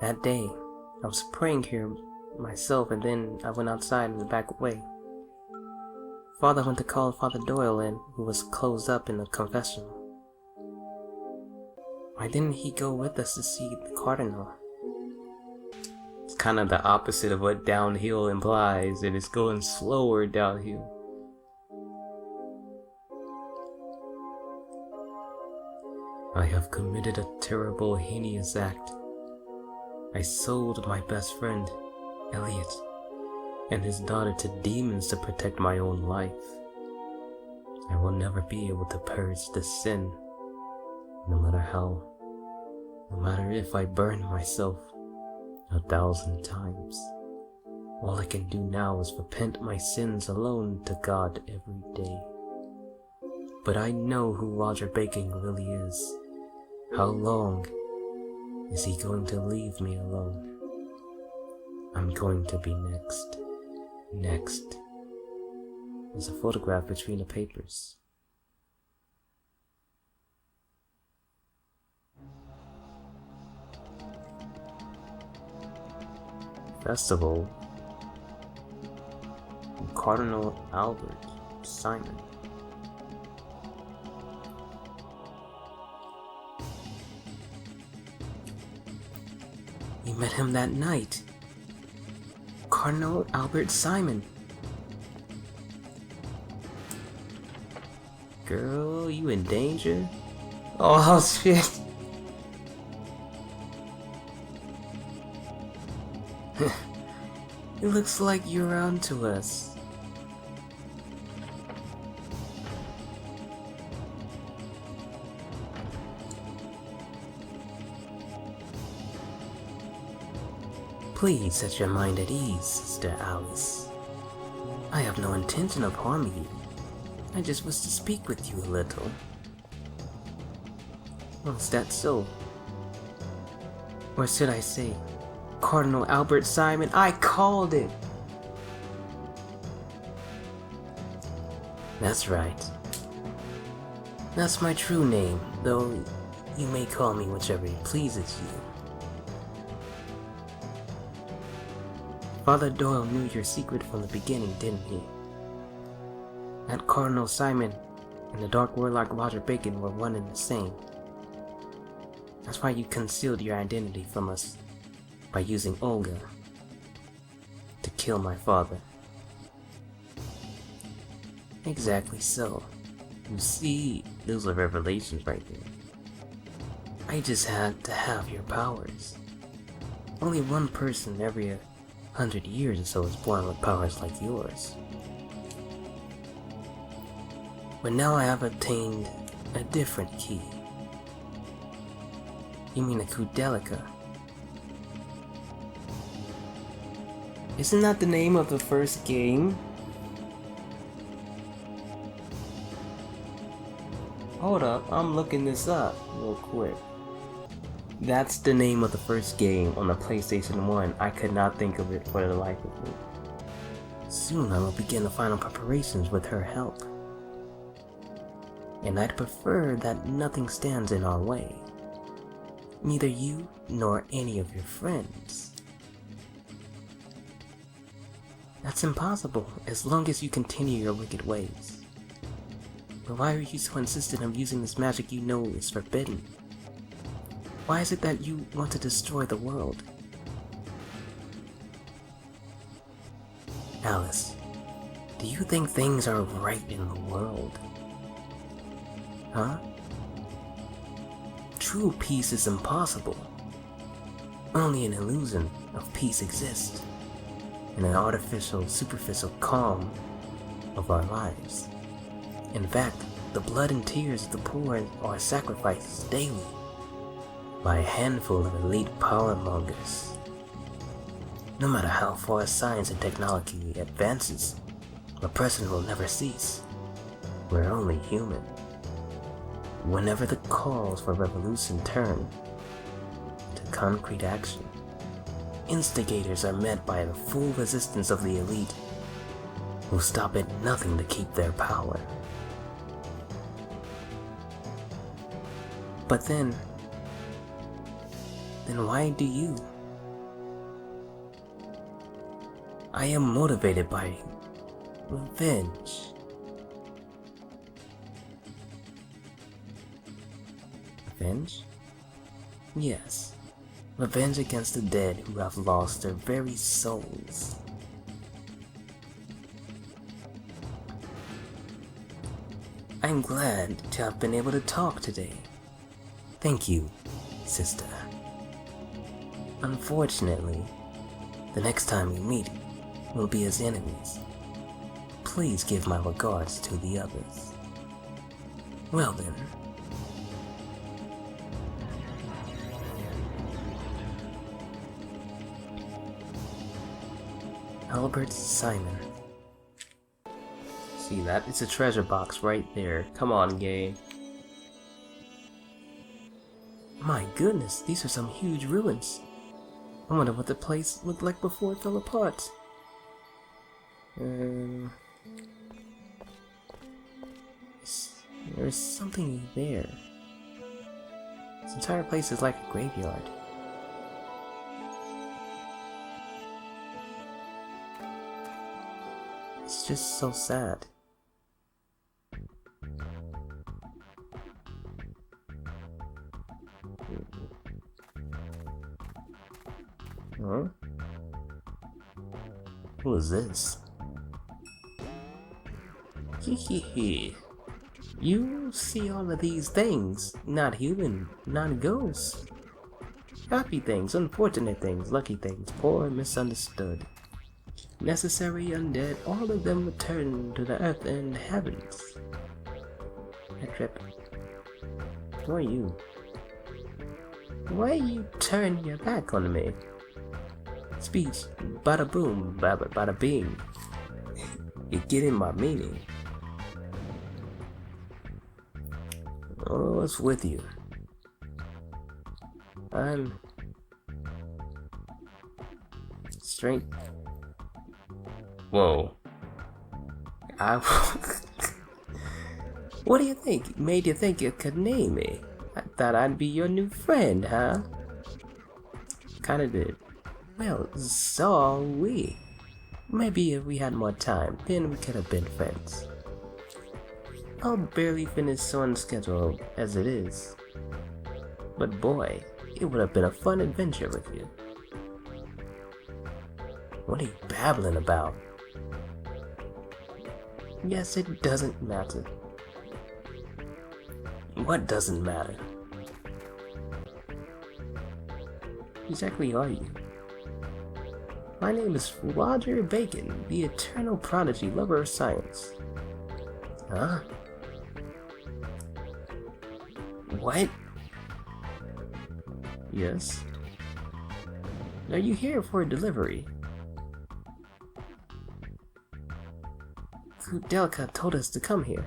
That day, I was praying here myself, and then I went outside in the back way. Father went to call Father Doyle in, who was closed up in the confessional. Why didn't he go with us to see the Cardinal? It's kind of the opposite of what downhill implies, and it's going slower downhill. I have committed a terrible, heinous act. I sold my best friend, Elliot, and his daughter to demons to protect my own life. I will never be able to purge this sin, no matter how, no matter if I burn myself 1,000 times. All I can do now is repent my sins alone to God every day. But I know who Roger Bacon really is. How long is he going to leave me alone? I'm going to be next. Next. There's a photograph between the papers. Festival. Cardinal Albert Simon. We met him that night. Cardinal Albert Simon. Girl, you in danger? Oh shit. It looks like you're onto us. Please set your mind at ease, Sister Alice. I have no intention of harming you. I just wish to speak with you a little. Oh, is that so? Or should I say, Cardinal Albert Simon, I called it! That's right. That's my true name, though you may call me whichever pleases you. Father Doyle knew your secret from the beginning, didn't he? That Cardinal Simon and the Dark Warlock Roger Bacon were one and the same. That's why you concealed your identity from us by using Olga to kill my father. Exactly so. You see, those are revelations right there. I just had to have your powers. Only one person every 100 years or so is born with powers like yours. But now I have obtained a different key. You mean a Kudelica? Isn't that the name of the first game? Hold up, I'm looking this up real quick. That's the name of the first game on the PlayStation 1. I could not think of it for the life of me. Soon I will begin the final preparations with her help. And I'd prefer that nothing stands in our way. Neither you nor any of your friends. That's impossible as long as you continue your wicked ways. But why are you so insistent on using this magic you know is forbidden? Why is it that you want to destroy the world? Alice, do you think things are right in the world? Huh? True peace is impossible. Only an illusion of peace exists, in an artificial, superficial calm of our lives. In fact, the blood and tears of the poor are sacrifices daily by a handful of elite power mongers. No matter how far science and technology advances, oppression will never cease. We're only human. Whenever the calls for revolution turn to concrete action, instigators are met by the full resistance of the elite, who stop at nothing to keep their power. But then why do you, I am motivated by revenge. Revenge? Yes. Revenge against the dead who have lost their very souls. I'm glad to have been able to talk today. Thank you, sister. Unfortunately, the next time we meet, we'll be as enemies. Please give my regards to the others. Well then. Albert Simon. See that? It's a treasure box right there. Come on, game. My goodness, these are some huge ruins. I wonder what the place looked like before it fell apart. There's something there. This entire place is like a graveyard. It's just so sad. Huh? Who is this? Hehehe. You see all of these things. Not human, not ghosts. Happy things, unfortunate things, lucky things, poor and misunderstood. Necessary, undead, all of them return to the earth and heavens. A trip. Who are you? Why you turn your back on me? Speech, bada boom, bada bing. You get in my meaning. Oh, what's with you? I'm... strength. Whoa. What do you think? Made you think you could name me? I thought I'd be your new friend, huh? Kinda did. Well, so are we. Maybe if we had more time, then we could have been friends. I'll barely finish Sun's schedule as it is. But boy, it would have been a fun adventure with you. What are you babbling about? Yes, it doesn't matter. What doesn't matter? Who exactly are you? My name is Roger Bacon, the eternal prodigy lover of science. Huh? What? Yes? Are you here for a delivery? Kudelka told us to come here.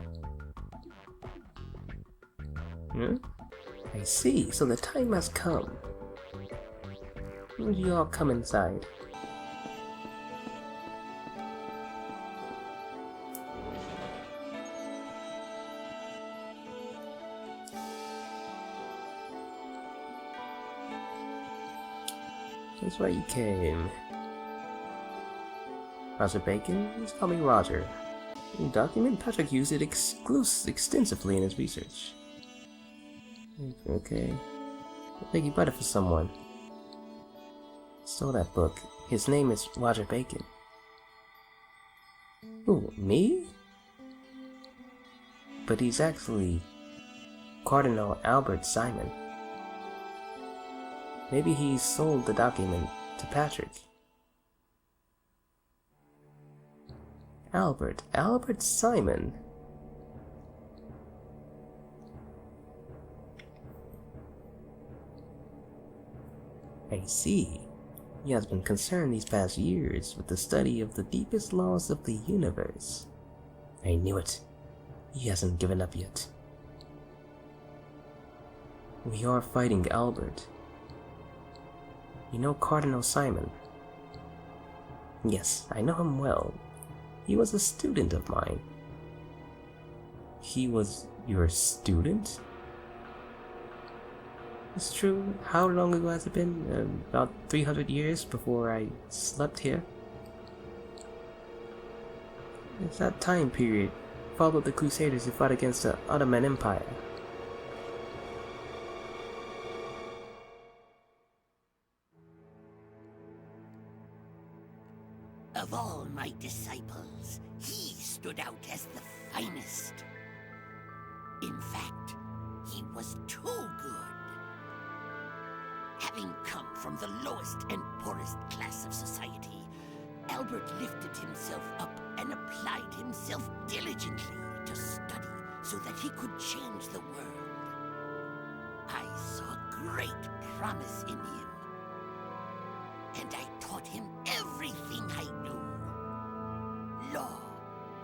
Hmm? I see, so the time has come. Would you all come inside? That's why you came. Roger Bacon? Just call me Roger. In the document, Patrick used it extensively in his research. Okay. I think you bought it for someone. Stole that book. His name is Roger Bacon. Who, me? But he's actually Cardinal Albert Simon. Maybe he sold the document to Patrick. Albert Simon. I see. He has been concerned these past years with the study of the deepest laws of the universe. I knew it. He hasn't given up yet. We are fighting Albert. You know Cardinal Simon? Yes, I know him well. He was a student of mine. He was your student? It's true. How long ago has it been? About 300 years before I slept here? It's that time period. Followed the Crusaders who fought against the Ottoman Empire. Of all my disciples, he stood out as the finest. In fact, he was too good. Having come from the lowest and poorest class of society, Albert lifted himself up and applied himself diligently to study so that he could change the world. I saw great promise in him, and I taught him everything I knew. Law,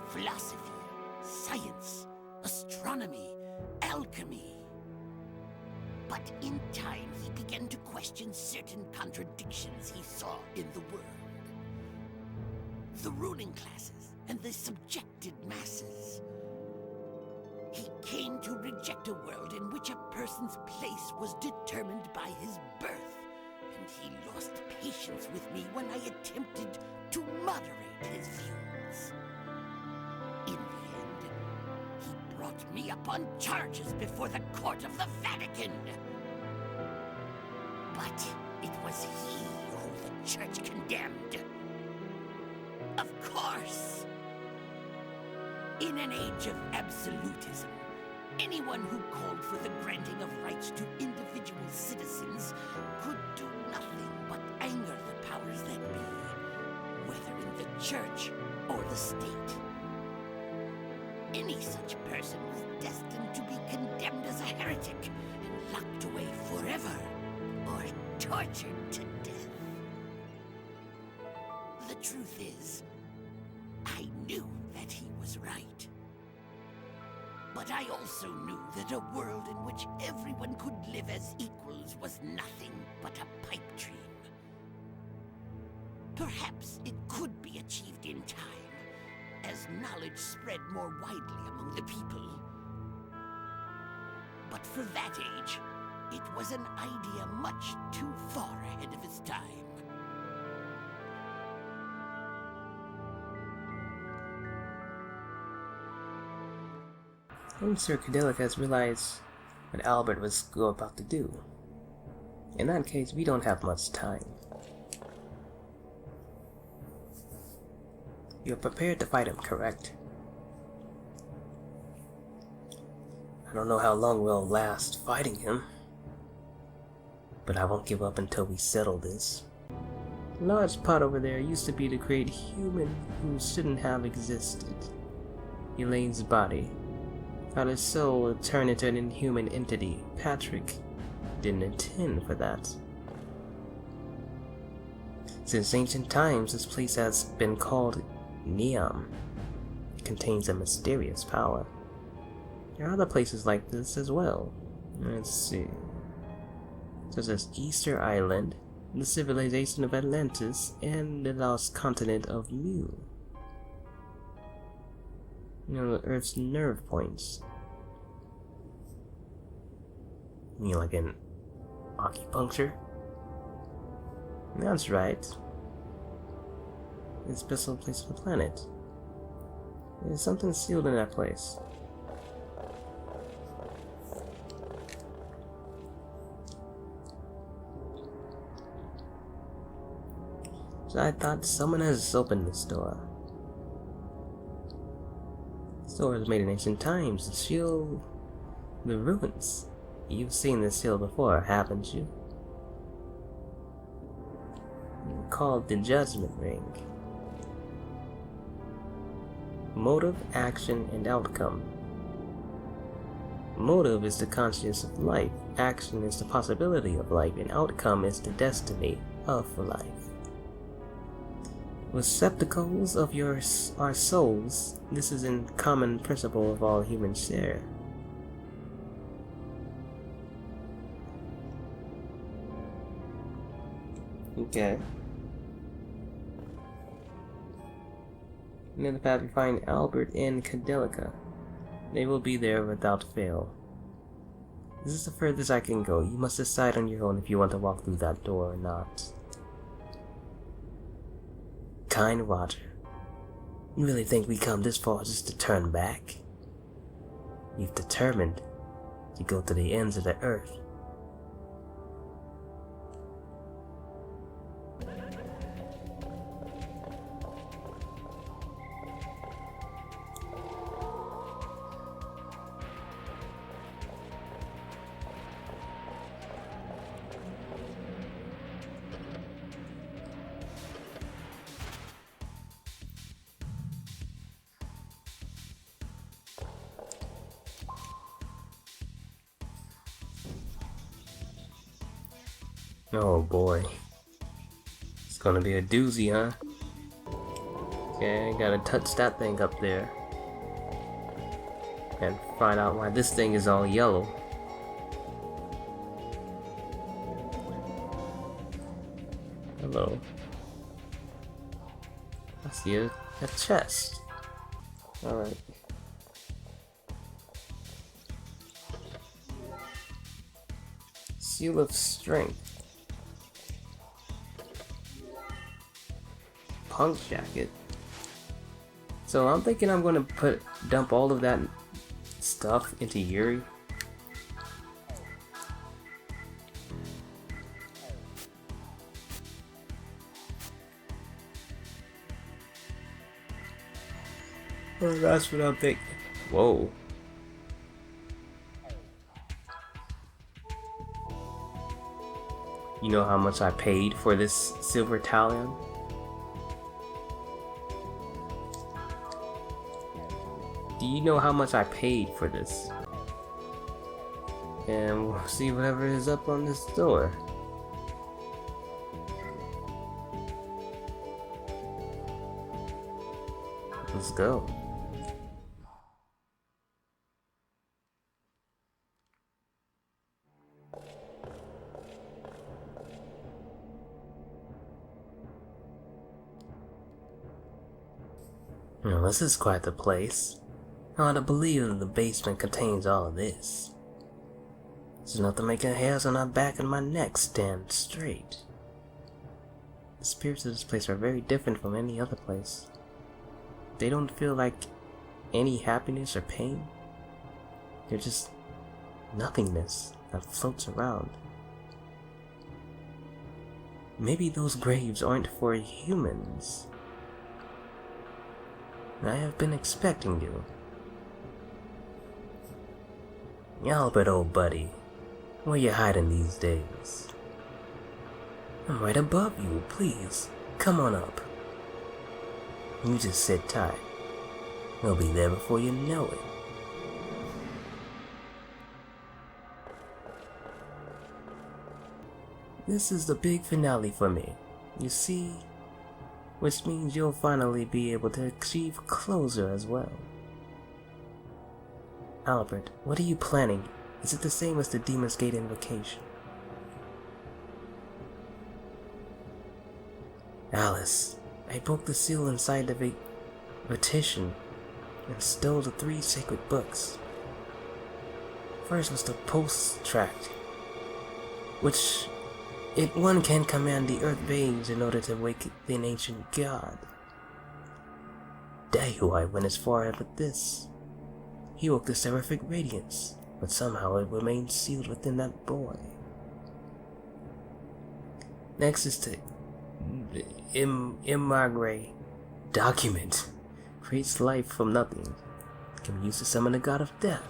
philosophy, science, astronomy, alchemy. But in time, he began to question certain contradictions he saw in the world. The ruling classes and the subjected masses. He came to reject a world in which a person's place was determined by his birth, and he lost patience with me when I attempted to moderate his views. In the end, he brought me up on charges before the court of the Vatican. But it was he who the church condemned. Of course! In an age of absolutism, anyone who called for the granting of rights to individual citizens could do nothing but anger the powers that be, whether in the church or the state. Any such person was destined to be condemned as a heretic and locked away forever, or tortured to death. The truth is, I knew that he was right. But I also knew that a world in which everyone could live as equals was nothing but a pipe dream. Perhaps it could be achieved in time, as knowledge spread more widely among the people. But for that age, it was an idea much too far ahead of its time. And Sir Cardinal has realized what Albert was about to do. In that case, we don't have much time. You're prepared to fight him, correct? I don't know how long we'll last fighting him, but I won't give up until we settle this. The large pot over there used to be the great human who shouldn't have existed. Elaine's body. How his soul would turn into an inhuman entity. Patrick didn't intend for that. Since ancient times, this place has been called Neom. It contains a mysterious power. There are other places like this as well. Let's see. Such as Easter Island, the civilization of Atlantis, and the lost continent of Mu. You know, the Earth's nerve points. You mean like an acupuncture? That's right. It's a special place on the planet. There's something sealed in that place. So I thought someone has opened this door. This door was made in ancient times to shield the ruins. You've seen this seal before, haven't you? Called the Judgment Ring. Motive, action, and outcome. Motive is the consciousness of life, action is the possibility of life, and outcome is the destiny of life. Receptacles of our souls, this is a common principle of all humans share. Okay. And in the path we find Albert and Cadelica. They will be there without fail. This is the furthest I can go. You must decide on your own if you want to walk through that door or not. Kind Roger. You really think we come this far just to turn back? You've determined to go to the ends of the earth. Oh boy. It's gonna be a doozy, huh? Okay, gotta touch that thing up there. And find out why this thing is all yellow. Hello. I see a chest. Alright. Seal of Strength. Punk jacket. So I'm thinking I'm gonna dump all of that stuff into Yuri. Well, that's what I'm thinking. Whoa. You know how much I paid for this silver talion? Do you know how much I paid for this? And we'll see whatever is up on this door. Let's go. Now, this is quite the place. Hard to believe that the basement contains all of this. It's enough to make the hairs on my back and my neck stand straight. The spirits of this place are very different from any other place. They don't feel like any happiness or pain. They're just nothingness that floats around. Maybe those graves aren't for humans. I have been expecting you. Albert, old buddy, where you hiding these days? I'm right above you, please, come on up. You just sit tight. We'll be there before you know it. This is the big finale for me, you see, which means you'll finally be able to achieve closure as well. Albert, what are you planning? Is it the same as the Demon's Gate invocation? Alice, I broke the seal inside the petition and stole the 3 sacred books. First was the Post Tract, which one can command the earth veins in order to wake an ancient god. I went as far as with this. He woke the seraphic radiance, but somehow it remained sealed within that boy. Next is the Imagre document. Creates life from nothing. Can be used to summon the god of death.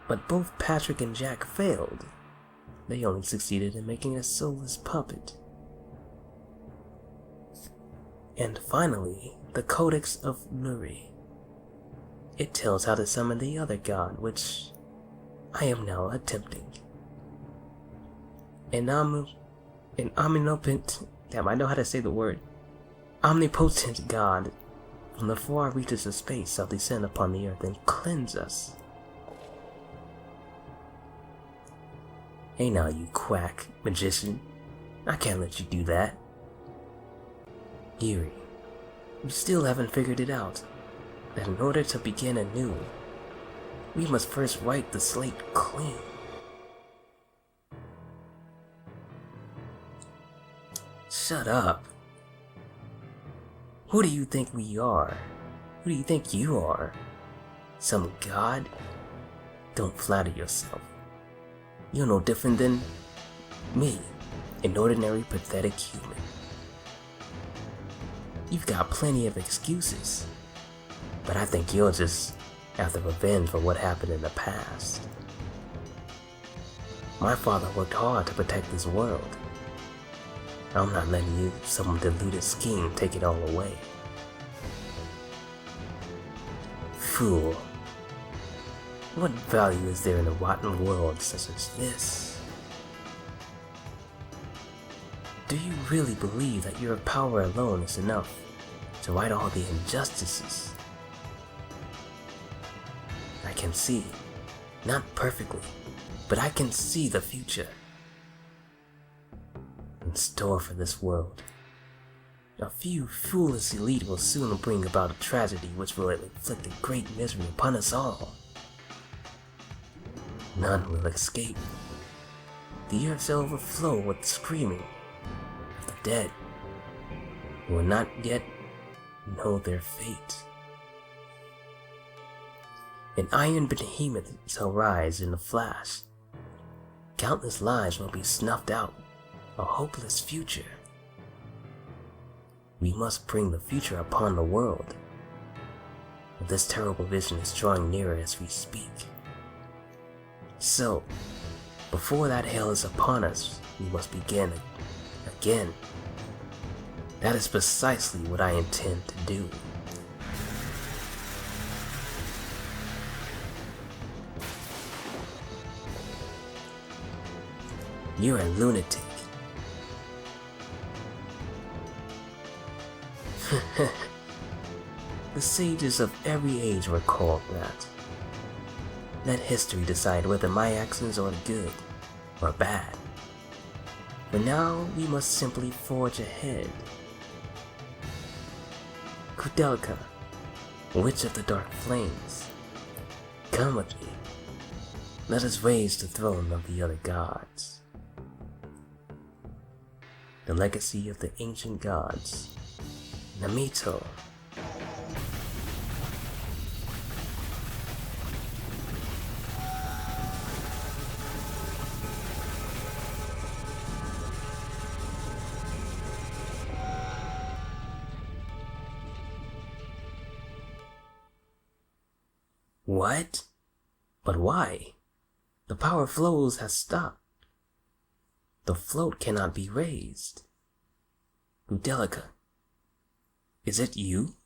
But both Patrick and Jack failed. They only succeeded in making a soulless puppet. And finally, the Codex of Nuri. It tells how to summon the other god, which I am now attempting. An omnipotent, damn, I know how to say the word, omnipotent god from the far reaches of space shall descend upon the earth and cleanse us. Hey now, you quack magician, I can't let you do that. Yuri, you still haven't figured it out. That in order to begin anew, we must first wipe the slate clean. Shut up. Who do you think we are? Who do you think you are? Some god? Don't flatter yourself. You're no different than me, an ordinary, pathetic human. You've got plenty of excuses, but I think you're just after revenge for what happened in the past. My father worked hard to protect this world. I'm not letting you, some deluded scheme, take it all away. Fool. What value is there in a rotten world such as this? Do you really believe that your power alone is enough to right all the injustices? I can see, not perfectly, but I can see the future in store for this world. A few foolish elite will soon bring about a tragedy which will inflict a great misery upon us all. None will escape. The earth shall overflow with screaming of the dead who will not yet know their fate. An iron behemoth shall rise in a flash. Countless lives will be snuffed out. A hopeless future. We must bring the future upon the world. But this terrible vision is drawing nearer as we speak. So, before that hell is upon us, we must begin again. That is precisely what I intend to do. You're a lunatic. The sages of every age were called that. Let history decide whether my actions are good or bad. For now, we must simply forge ahead. Kudelica, Witch of the Dark Flames, come with me. Let us raise the throne of the other gods. The legacy of the ancient gods. Namito. What? But why? The power flows has stopped. The float cannot be raised. Kudelica. Is it you?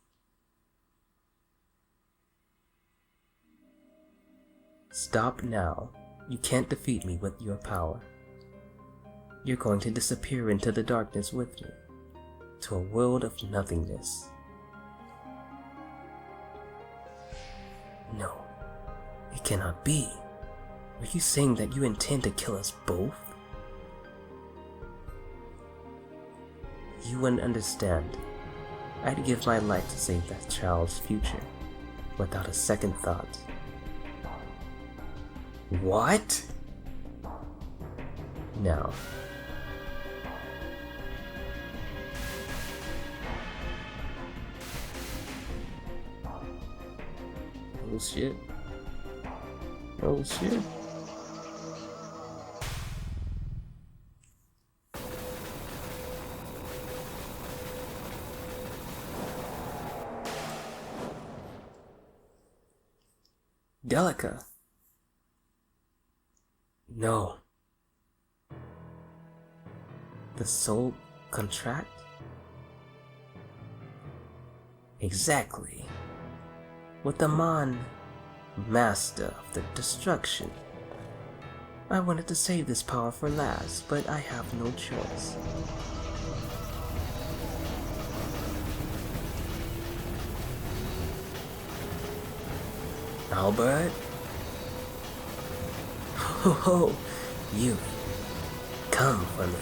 Stop now. You can't defeat me with your power. You're going to disappear into the darkness with me, to a world of nothingness. No, it cannot be. Are you saying that you intend to kill us both? You wouldn't understand. I'd give my life to save that child's future, without a second thought. What? Now. Oh shit. Oh shit. Delica. No. The soul contract? Exactly. With the master of the destruction. I wanted to save this power for last, but I have no choice. Albert? Oh, you. Come for me.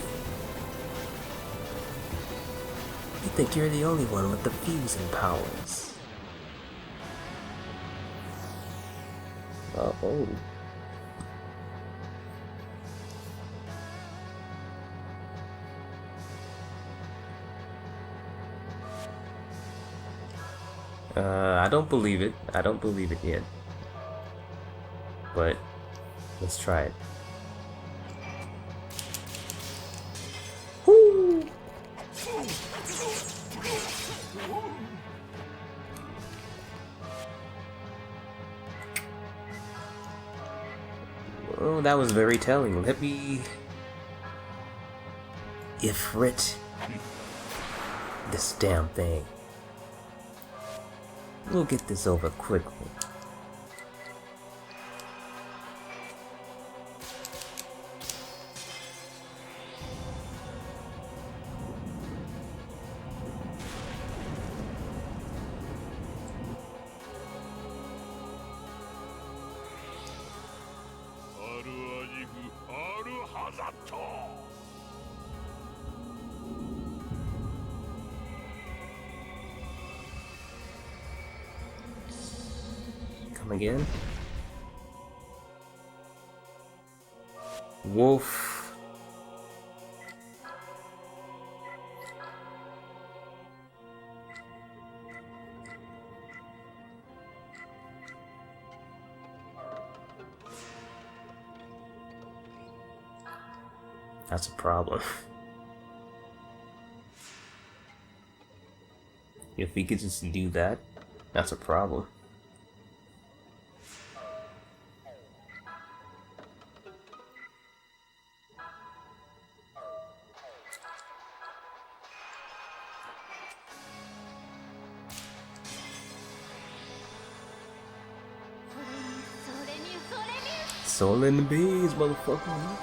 You think you're the only one with the fusing powers. Uh-oh. I don't believe it. I don't believe it yet. But let's try it. Woo! Oh, that was very telling. Let me... Ifrit this damn thing. We'll get this over quickly. Come again. Wolf. That's a problem. If we could just do that, that's a problem. Soul in the bees, motherfucker.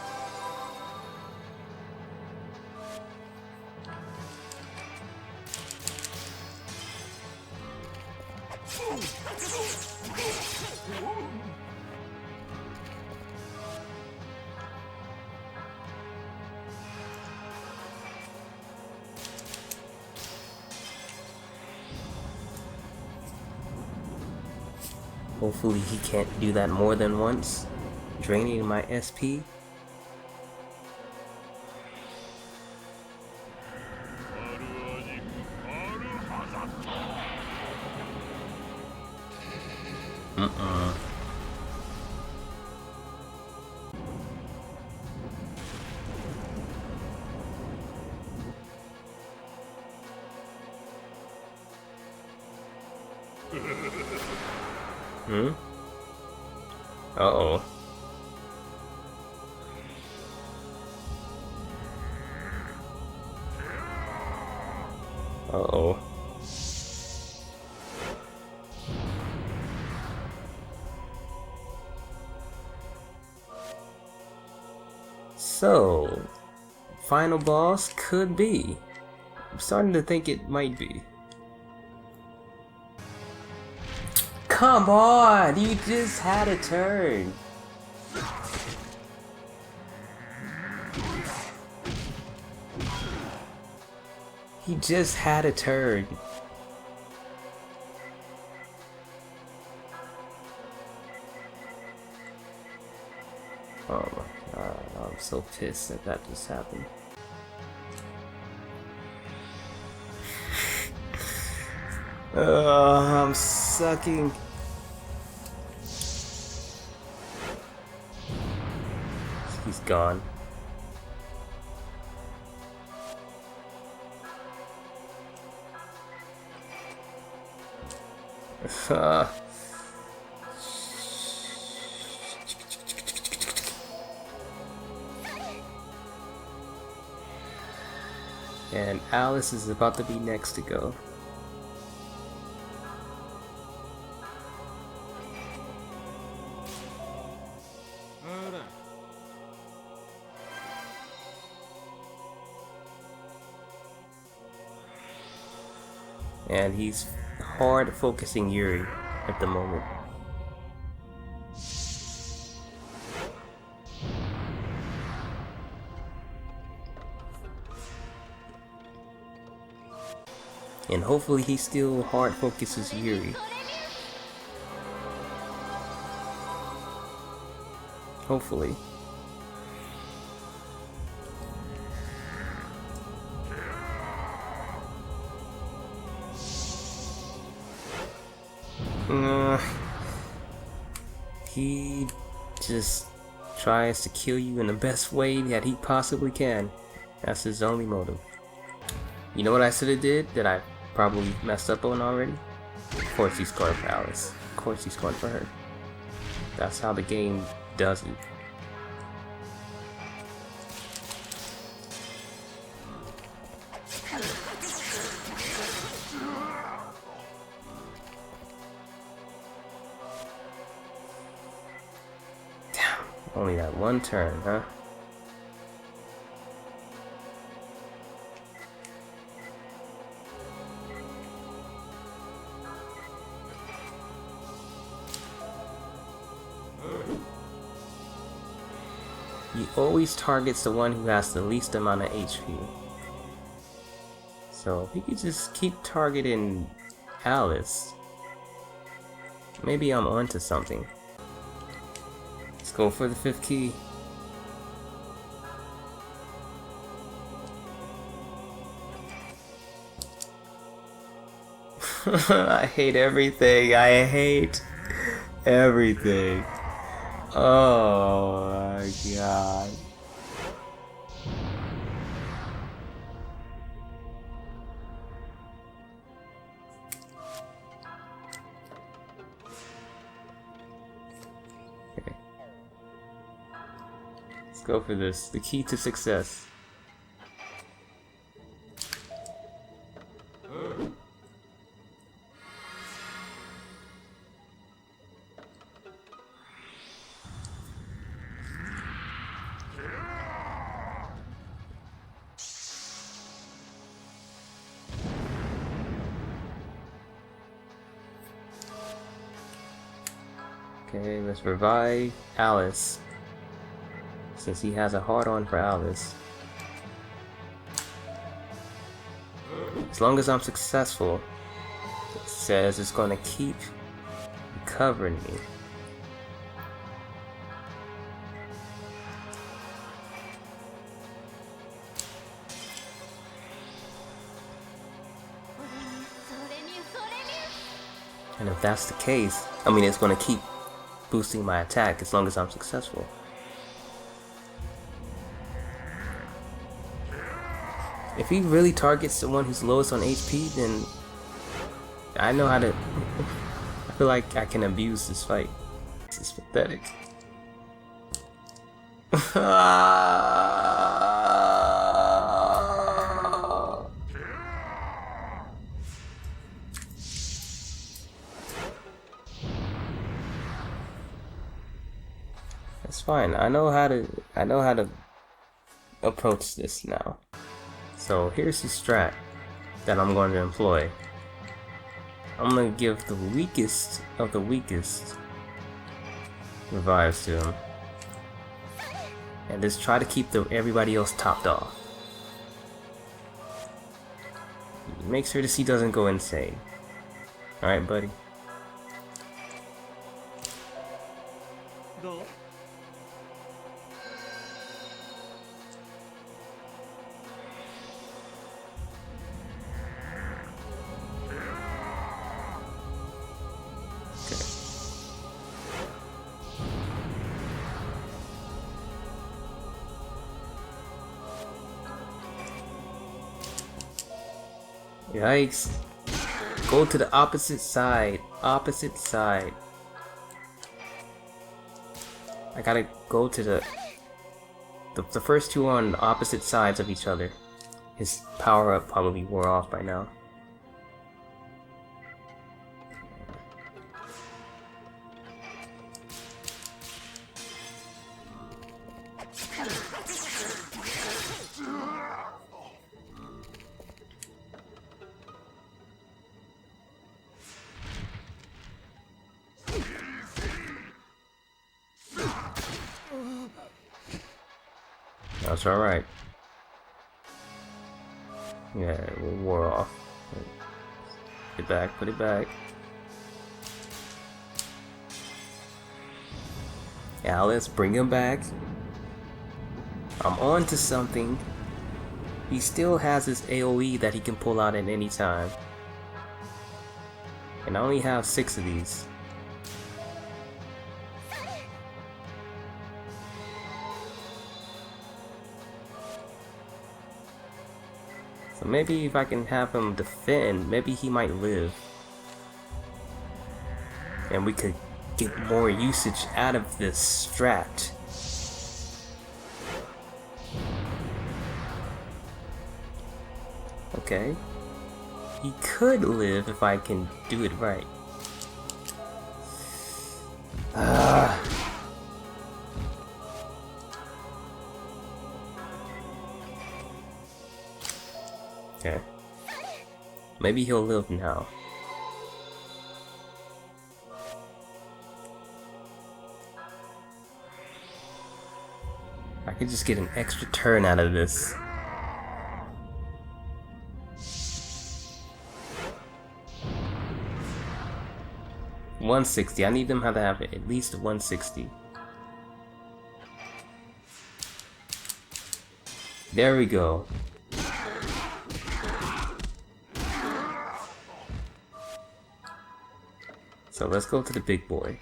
Hopefully he can't do that more than once, draining my SP. Uh-oh. Uh-oh. So, final boss could be. I'm starting to think it might be. Come on! You just had a turn! He just had a turn. Oh my god, I'm so pissed that that just happened. I'm sucking. He's gone. And Alice is about to be next to go. And he's hard focusing Yuri at the moment. And hopefully he still hard focuses Yuri. Hopefully. He just tries to kill you in the best way that he possibly can. That's his only motive. You know what I should have did that I probably messed up on already? Of course he's going for Alice. Of course he's going for her. That's how the game does it. Damn, only that one turn, huh? He always targets the one who has the least amount of HP. So if he could just keep targeting Alice, maybe I'm onto something. Let's go for the 5th key. I hate everything. I hate everything. Oh my god. Okay. Let's go for this. The key to success. Okay, let's revive Alice, since he has a hard-on for Alice. As long as I'm successful, it says it's gonna keep recovering me. And if that's the case, I mean, it's gonna keep boosting my attack as long as I'm successful. If he really targets the one who's lowest on HP, then I know how to. I feel like I can abuse this fight. This is pathetic. That's fine. I know how to approach this now. So here's the strat that I'm going to employ. I'm going to give the weakest of the weakest revives to him, and just try to keep everybody else topped off. Make sure this he doesn't go insane. Alright, buddy. Go. Yikes. Go to the opposite side. Opposite side. I gotta go to the first two on opposite sides of each other. His power up probably wore off by now. That's alright. Yeah, it wore off. Put it back, put it back. Yeah, let's bring him back. I'm on to something. He still has his AoE that he can pull out at any time. And I only have 6 of these. So maybe if I can have him defend, maybe he might live. And we could get more usage out of this strat. Okay. He could live if I can do it right. Okay. Maybe he'll live now. I could just get an extra turn out of this. $160. I need them to have at least $160. There we go. So let's go to the big boy.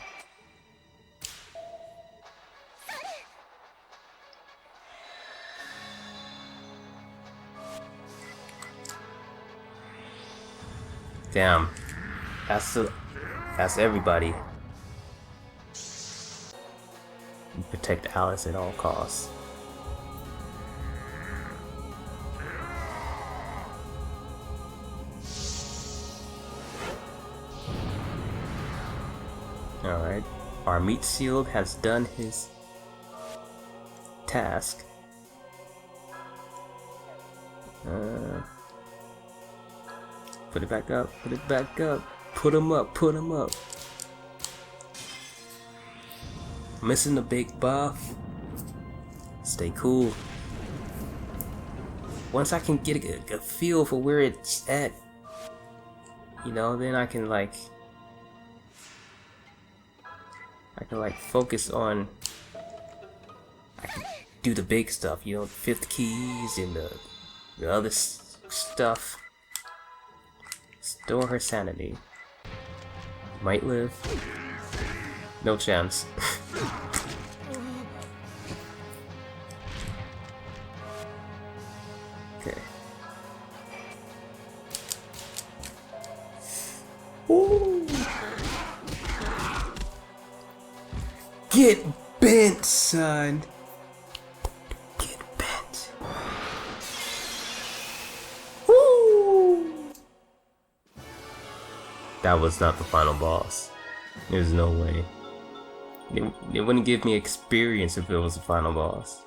Damn. That's everybody. Protect Alice at all costs. Alright. Our meat shield has done his task. Put it back up, put it back up. Put him up, put him up. Missing the big buff. Stay cool. Once I can get a feel for where it's at, you know, then I can like focus on, I can do the big stuff, you know, 5th keys and the other stuff. Store her sanity. Might live. No chance. Okay. Ooh. Get bent, son. Get bent. Woo. That was not the final boss. There's no way. It wouldn't give me experience if it was the final boss.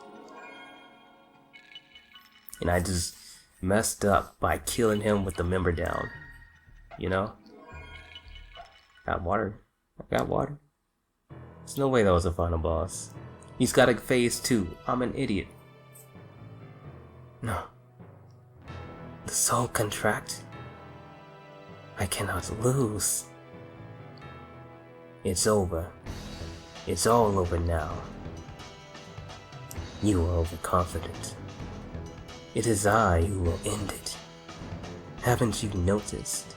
And I just messed up by killing him with the member down. You know? Got water. I got water. There's no way that was the final boss. He's got a phase 2. I'm an idiot. No. The soul contract? I cannot lose. It's over. It's all over now. You are overconfident. It is I who will end it. Haven't you noticed?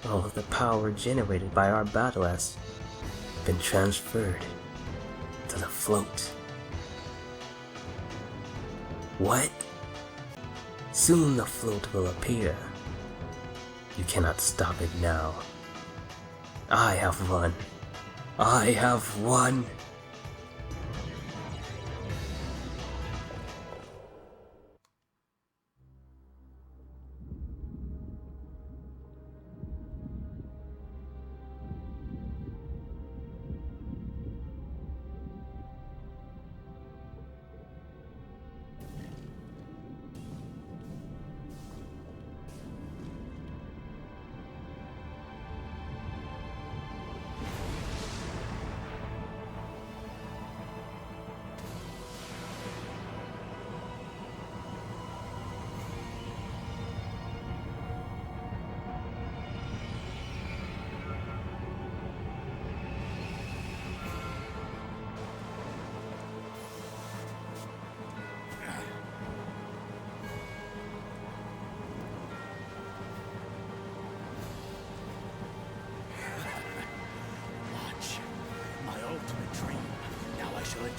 All of the power generated by our battle has been transferred to the float. What? Soon the float will appear. You cannot stop it now. I have won. I have won.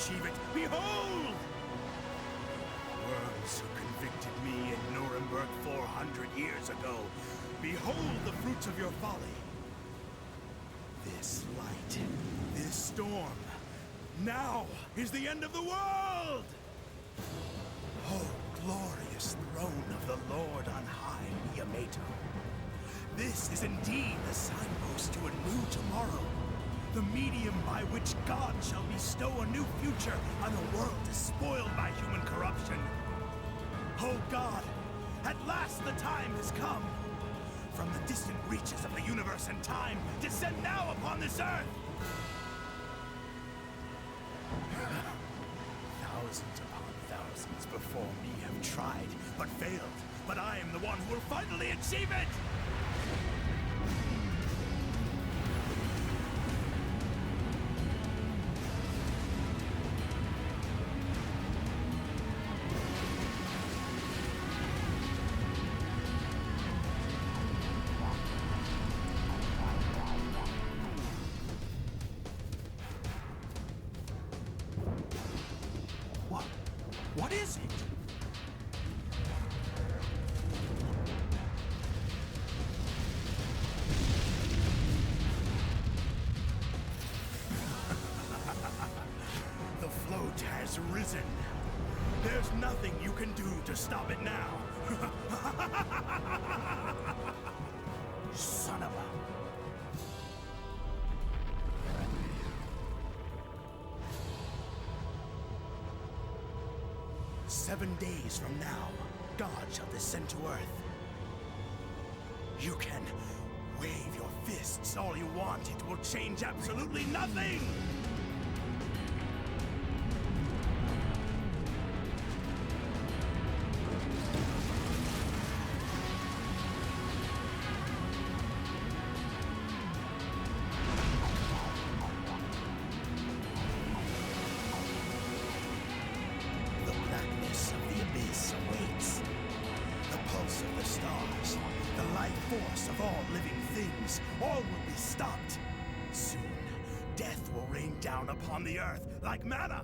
achieve it. Behold! Worms who convicted me in Nuremberg 400 years ago. Behold the fruits of your folly. This light, this storm, now is the end of the world! Oh, glorious throne of the Lord on high, Yamato. This is indeed the signpost to a new tomorrow. The medium by which God shall bestow a new future on a world despoiled by human corruption. Oh God, at last the time has come. From the distant reaches of the universe and time, descend now upon this earth! Thousands upon thousands before me have tried, but failed. But I am the one who will finally achieve it! What is it? The float has risen. There's nothing you can do to stop it now. Son of a... 7 days from now, God shall descend to Earth. You can wave your fists all you want, it will change absolutely nothing! Force of all living things, all will be stopped. Soon, death will rain down upon the earth like manna.